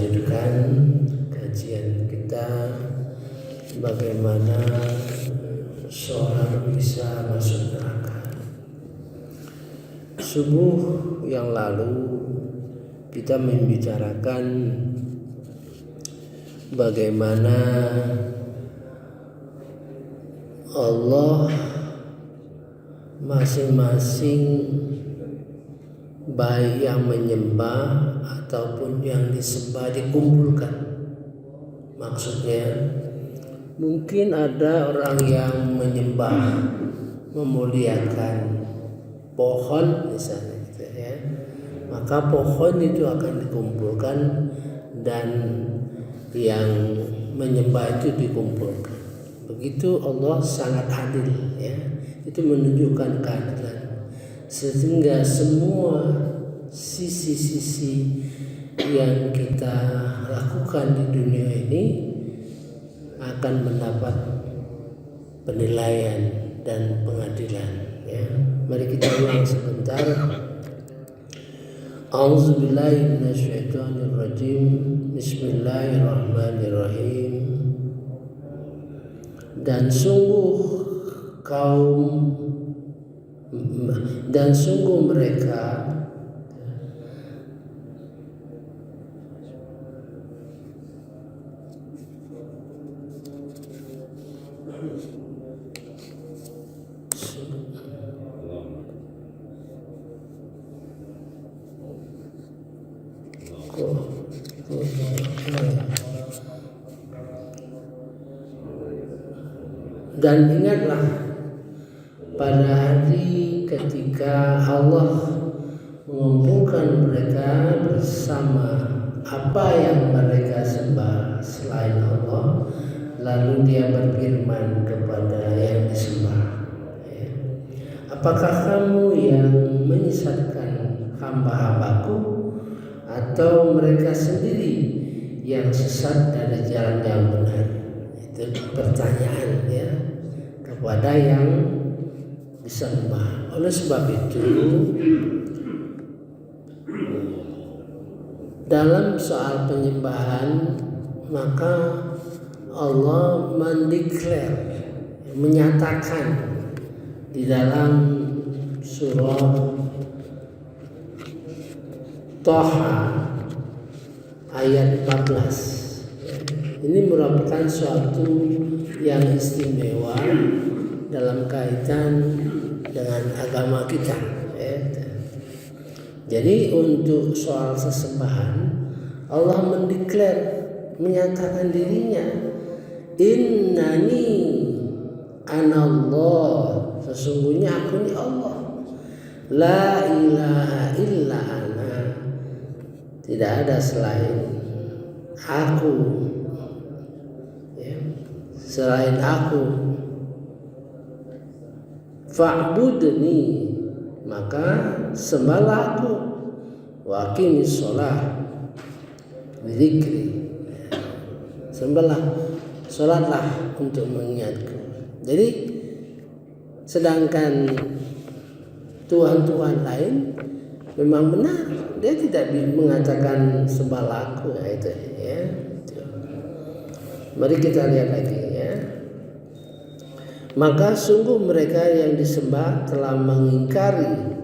melanjutkan kajian kita bagaimana seorang bisa masuk neraka. Subuh yang lalu kita membicarakan bagaimana Allah masing-masing baik yang menyembah ataupun yang disembah dikumpulkan. Maksudnya mungkin ada orang yang menyembah, memuliakan pohon misalnya gitu ya. Maka pohon itu akan dikumpulkan dan yang menyembah itu dikumpulkan. Begitu Allah sangat adil ya. Itu menunjukkan keadilan. Sehingga semua sisi-sisi yang kita lakukan di dunia ini akan mendapat penilaian dan pengadilan ya. Mari kita ulang sebentar. A'udzubillahi minasyaitonirrajim. Bismillahirrahmanirrahim. Dan sungguh mereka dan ingatlah pada hari ketika Allah mengumpulkan mereka bersama apa yang mereka sembah selain Allah, lalu Dia berfirman kepada yang disembah, apakah kamu yang menyesatkan hamba-hambaku atau mereka sendiri yang sesat dari jalan yang benar? Itu pertanyaan ya kepada yang disembah. Oleh sebab itu dalam soal penyembahan maka Allah menyatakan di dalam surah Thaha ayat 14. Ini merupakan suatu yang istimewa dalam kaitan dengan agama kita. Jadi untuk soal sesembahan Allah menyatakan dirinya, innani anallah, sesungguhnya aku ini Allah, la ilaha illa ana, tidak ada selain aku ya, selain aku, fa'budni, maka sembahlah aku, wa aqimis shalah dzikri, sholatlah untuk mengingatku. Jadi sedangkan Tuhan-Tuhan lain memang benar, dia tidak mengatakan sembahlah aku itu ya. Mari kita lihat lagi ya. Maka sungguh mereka yang disembah telah mengingkari.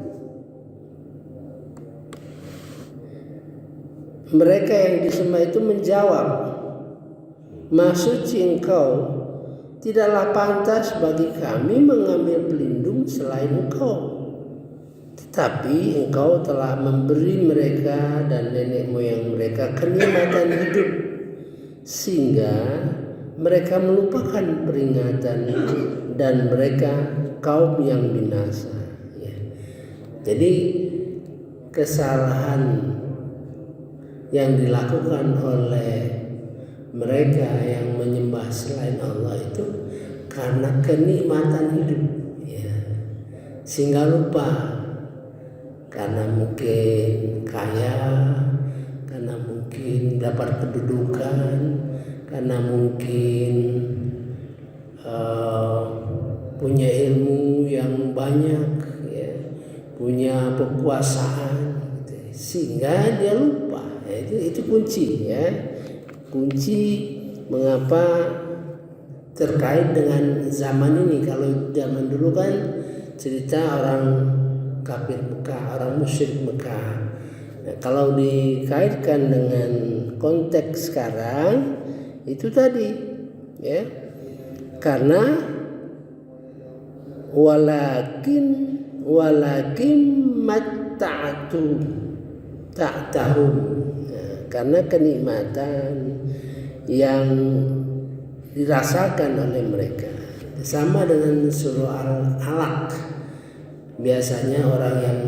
Mereka yang disembah itu menjawab, Maha suci Engkau, tidaklah pantas bagi kami mengambil pelindung selain Engkau. Tetapi Engkau telah memberi mereka dan nenek moyang mereka kenikmatan hidup, sehingga mereka melupakan peringatan dan mereka kaum yang binasa ya. Jadi kesalahan yang dilakukan oleh mereka yang menyembah selain Allah itu karena kenikmatan hidup ya. Sehingga lupa, karena mungkin kaya, karena mungkin dapat kedudukan, karena mungkin punya ilmu yang banyak ya, punya kekuasaan gitu. sehingga dia lupa. Itu kunci ya. Kunci mengapa terkait dengan zaman ini. Kalau zaman dulu kan cerita orang kafir Mekah, orang musyrik Mekah. Nah, kalau dikaitkan dengan konteks sekarang itu tadi ya, karena walakin matta'tu ta'tahum, karena kenikmatan yang dirasakan oleh mereka sama dengan surah Al-Alaq. Biasanya orang yang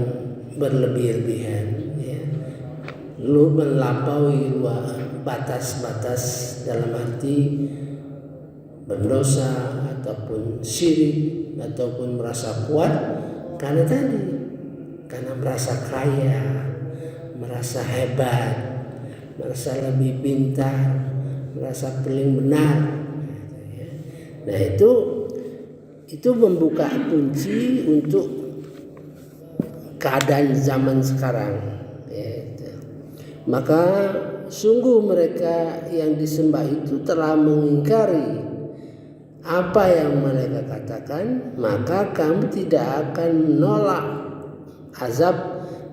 berlebih-lebihan ya, lu melampaui batas-batas dalam arti berdosa ataupun syirik ataupun merasa kuat karena merasa kaya, merasa hebat, merasa lebih pintar, merasa paling benar. Nah itu membuka kunci untuk keadaan zaman sekarang. Maka sungguh mereka yang disembah itu telah mengingkari apa yang mereka katakan, maka kamu tidak akan menolak azab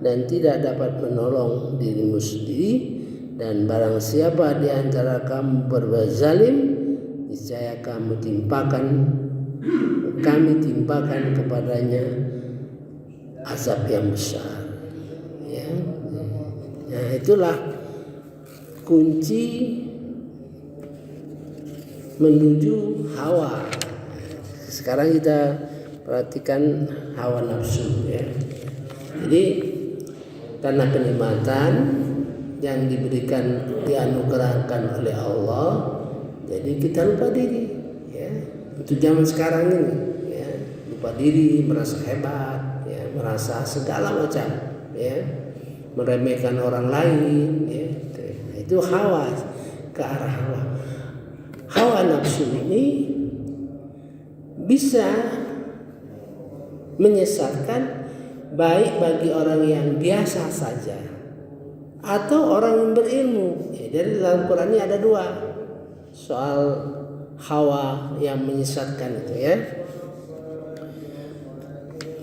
dan tidak dapat menolong dirimu sendiri. Dan barang siapa di antara kamu berbuat zalim, niscaya kami timpakan kepadanya azab yang besar. Ya. Nah, itulah kunci menuju hawa. Sekarang kita perhatikan hawa nafsu ya. Jadi karena kenikmatan yang diberikan, dianugerahkan oleh Allah, jadi kita lupa diri ya. Itu zaman sekarang ini ya, lupa diri, merasa hebat ya, merasa segala macam ya, meremehkan orang lain ya. Itu hawa, ke arah hawa. Hawa nafsu ini bisa menyesatkan baik bagi orang yang biasa saja atau orang yang berilmu. Jadi dalam Quran ini ada dua soal hawa yang menyesatkan itu ya.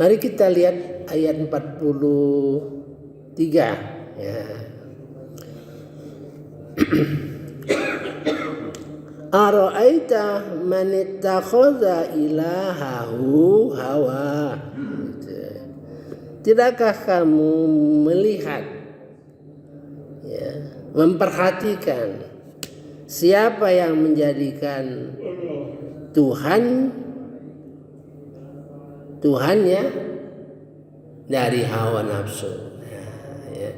Mari kita lihat ayat 43 ya. Ara'aita man ittakhadha ilahahu hawa. Tidakkah kamu melihat ya, memperhatikan siapa yang menjadikan Tuhannya dari hawa nafsu. Ya.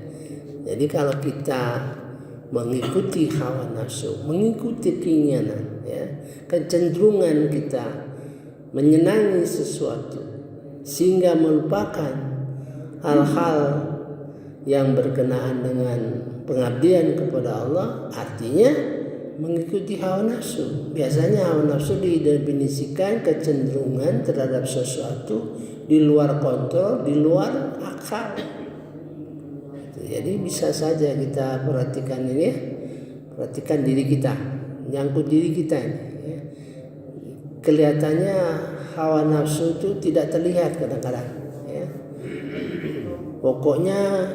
Jadi kalau kita mengikuti hawa nafsu, mengikuti keinginan, ya, kecenderungan kita menyenangi sesuatu sehingga melupakan hal-hal yang berkenaan dengan pengabdian kepada Allah, artinya mengikuti hawa nafsu. Biasanya hawa nafsu didefinisikan kecenderungan terhadap sesuatu di luar kontrol, di luar akal. Jadi bisa saja kita perhatikan ini ya, perhatikan diri kita, nyangkut diri kita ini ya. Kelihatannya hawa nafsu itu tidak terlihat kadang-kadang ya. Pokoknya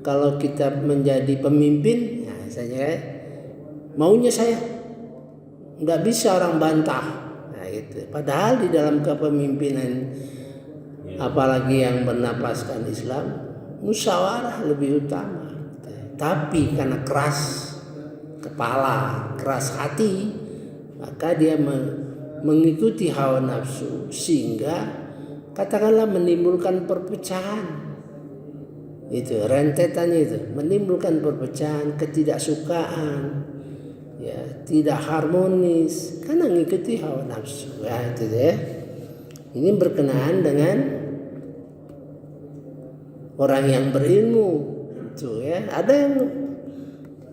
kalau kita menjadi pemimpin ya, saja maunya saya, nggak bisa orang bantah. Nah, gitu. Padahal di dalam kepemimpinan apalagi yang bernapaskan Islam, musyawarah lebih utama. Tapi karena keras kepala, keras hati, maka dia mengikuti hawa nafsu sehingga katakanlah menimbulkan perpecahan. Itu rentetannya itu menimbulkan perpecahan, ketidaksukaan, ya, tidak harmonis karena mengikuti hawa nafsu. Ya, itu ya. Ini berkenaan dengan orang yang berilmu itu ya. Ada yang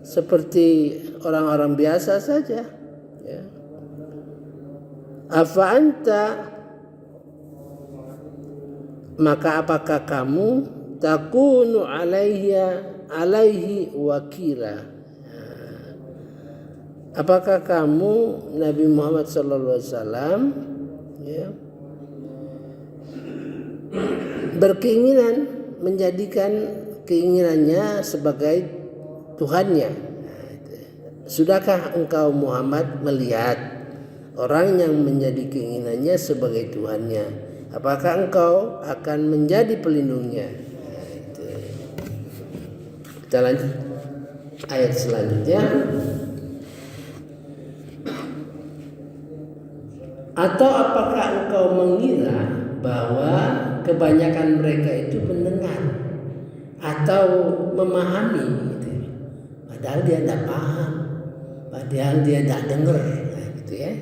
seperti orang-orang biasa saja ya. Afa anta, maka apakah kamu takunu alaihi wakila. Apakah kamu Nabi Muhammad sallallahu alaihi wasallam berkeinginan menjadikan keinginannya sebagai Tuhannya? Sudahkah engkau Muhammad melihat orang yang menjadi keinginannya sebagai Tuhannya? Apakah engkau akan menjadi pelindungnya? Kita lanjut ayat selanjutnya. Atau apakah engkau mengira bahwa kebanyakan mereka itu mendengar atau memahami gitu. Padahal dia tidak paham, padahal dia tidak dengar, gitu ya.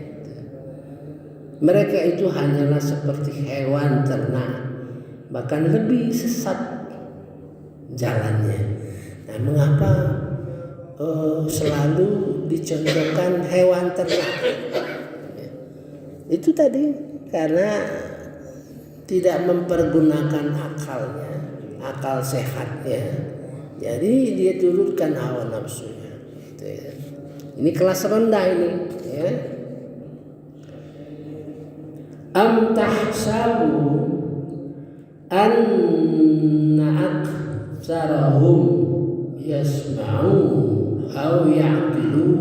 Mereka itu hanyalah seperti hewan ternak, bahkan lebih sesat jalannya. Nah, mengapa selalu dicontohkan hewan ternak? Itu tadi karena tidak mempergunakan akalnya, akal sehatnya. Jadi dia turutkan hawa nafsunya. Gitu ya. Ini kelas rendah ini. Ya. Am tahsabu anna aktsarahum yasma'un aw ya'qilun.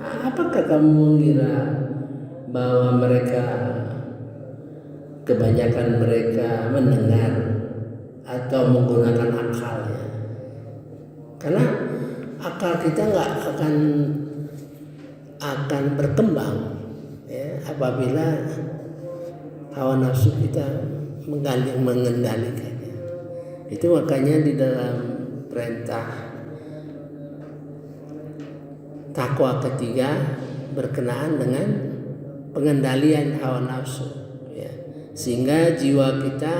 Apakah kamu mengira bahwa kebanyakan mereka mendengar atau menggunakan akalnya? Karena akal kita nggak akan berkembang ya, apabila hawa nafsu kita mengendalikannya. Itu makanya di dalam perintah takwa ketiga berkenaan dengan pengendalian hawa nafsu ya. Sehingga jiwa kita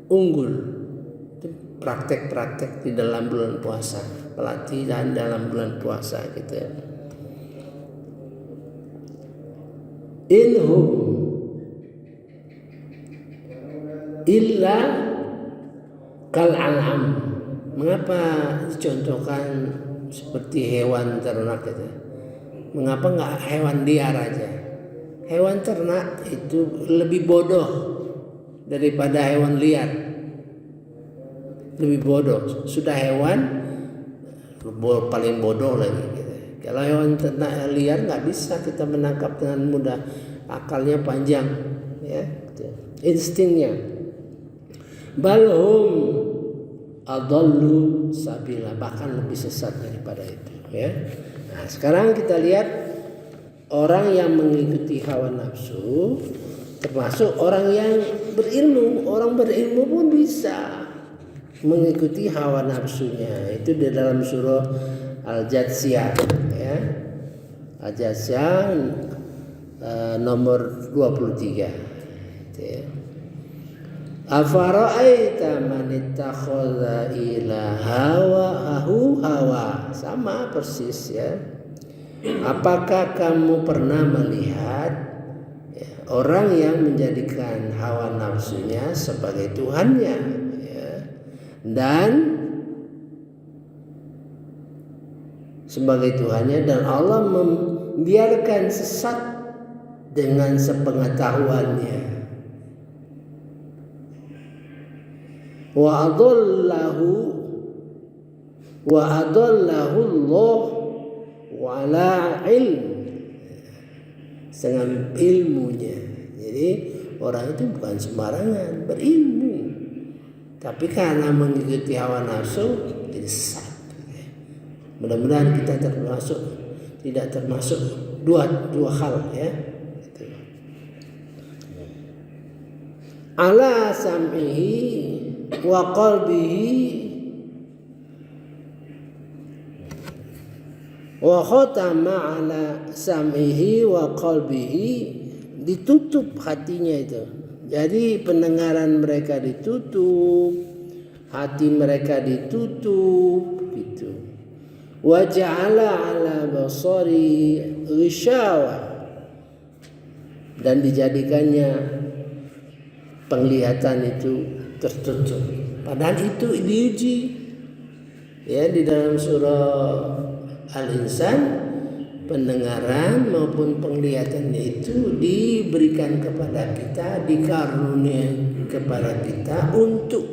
unggul. Itu praktek-praktek di dalam bulan puasa, pelatihan dalam bulan puasa gitu ya. Inhum illa kal an'am. Mengapa dicontohkan seperti hewan ternak itu? Mengapa nggak hewan liar aja? Hewan ternak itu lebih bodoh daripada hewan liar. Lebih bodoh. Sudah hewan paling bodoh lagi. Gitu. Kalau hewan ternak liar nggak bisa kita menangkap dengan mudah. Akalnya panjang, ya. Gitu. Instingnya. Balhum adallu sabila, bahkan lebih sesat daripada itu ya. Nah, sekarang kita lihat orang yang mengikuti hawa nafsu termasuk orang yang berilmu. Orang berilmu pun bisa mengikuti hawa nafsunya. Itu di dalam surah Al-Jathiyah ya. Al-Jathiyah nomor 23 itu ya. Afara'aita man ittakhadha ilahahu hawa, sama persis ya. Apakah kamu pernah melihat ya, orang yang menjadikan hawa nafsunya sebagai Tuhannya ya, dan sebagai Tuhannya, dan Allah membiarkan sesat dengan sepengetahuannya. Wa adallahu Allah wa ala ilm, dengan ilmunya. Jadi orang itu bukan sembarangan, berilmu, tapi karena mengikuti hawa nafsu jadi sesat. Mudah-mudahan kita tidak termasuk dua hal ya. Ala sam'ihi wa qalbihi wa khatama ala sam'ihi wa qalbihi, ditutup hatinya itu. Jadi pendengaran mereka ditutup, hati mereka ditutup gitu. Wa ja'ala ala basari ghishawa, dan dijadikannya penglihatan itu tertutup. Padahal itu diuji ya di dalam surah Al-Insan, pendengaran maupun penglihatannya itu diberikan kepada kita, dikaruniai kepada kita untuk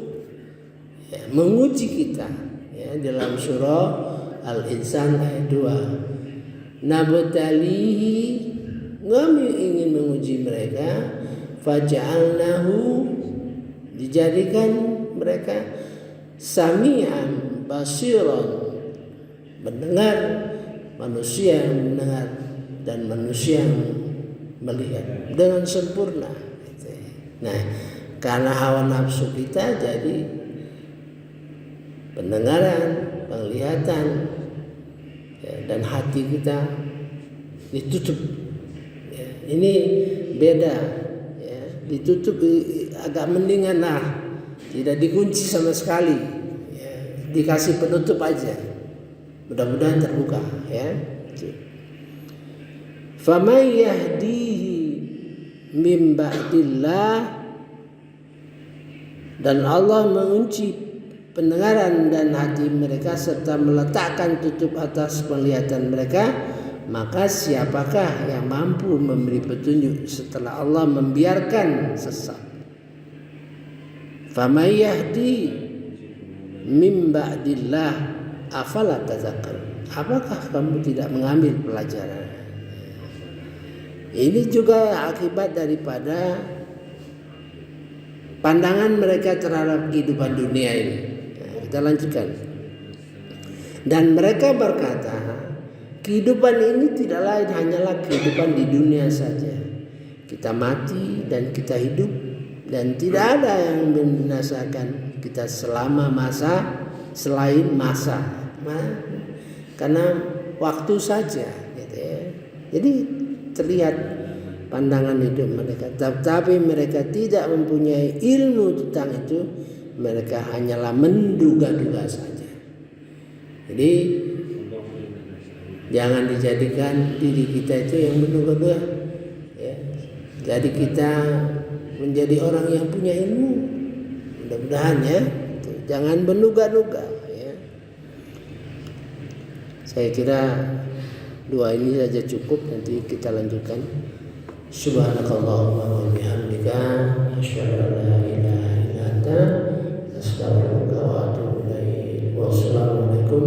ya, menguji kita ya, dalam surah Al-Insan ayat 2. Nabtalihi, kami ingin menguji mereka, faja'alnahu, dijadikan mereka sami'an basiran, mendengar, manusia yang mendengar dan manusia yang melihat dengan sempurna. Nah, karena hawa nafsu kita jadi pendengaran, penglihatan ya, dan hati kita ditutup. Ya, ini beda, ya, ditutup agak mendingan lah, tidak dikunci sama sekali, ya, dikasih penutup aja. Mudah-mudahan terbuka ya. Faman yahdihi min ba'dillah, dan Allah mengunci pendengaran dan hati mereka serta meletakkan tutup atas penglihatan mereka, maka siapakah yang mampu memberi petunjuk setelah Allah membiarkan sesat? Faman yahdi min ba'dillah afala tazakkarun, apakah kamu tidak mengambil pelajaran? Ini juga akibat daripada pandangan mereka terhadap kehidupan dunia ini. Nah, kita lanjutkan. Dan mereka berkata, kehidupan ini tidak lain hanyalah kehidupan di dunia saja. Kita mati dan kita hidup, dan tidak ada yang membinasakan kita selama masa selain masa, karena waktu saja gitu ya. Jadi terlihat pandangan hidup mereka, tapi mereka tidak mempunyai ilmu tentang itu, mereka hanyalah menduga-duga saja. Jadi jangan dijadikan diri kita itu yang menduga-duga ya. Jadi kita menjadi orang yang punya ilmu, mudah-mudahan ya. Jangan menduga-duga ya. Saya kira dua ini saja cukup, nanti kita lanjutkan. Subhanakallahumma wa bihamdika, asyhadu an la ilaha illa anta, astaghfiruka wa atubu ilaik. Wassalamualaikum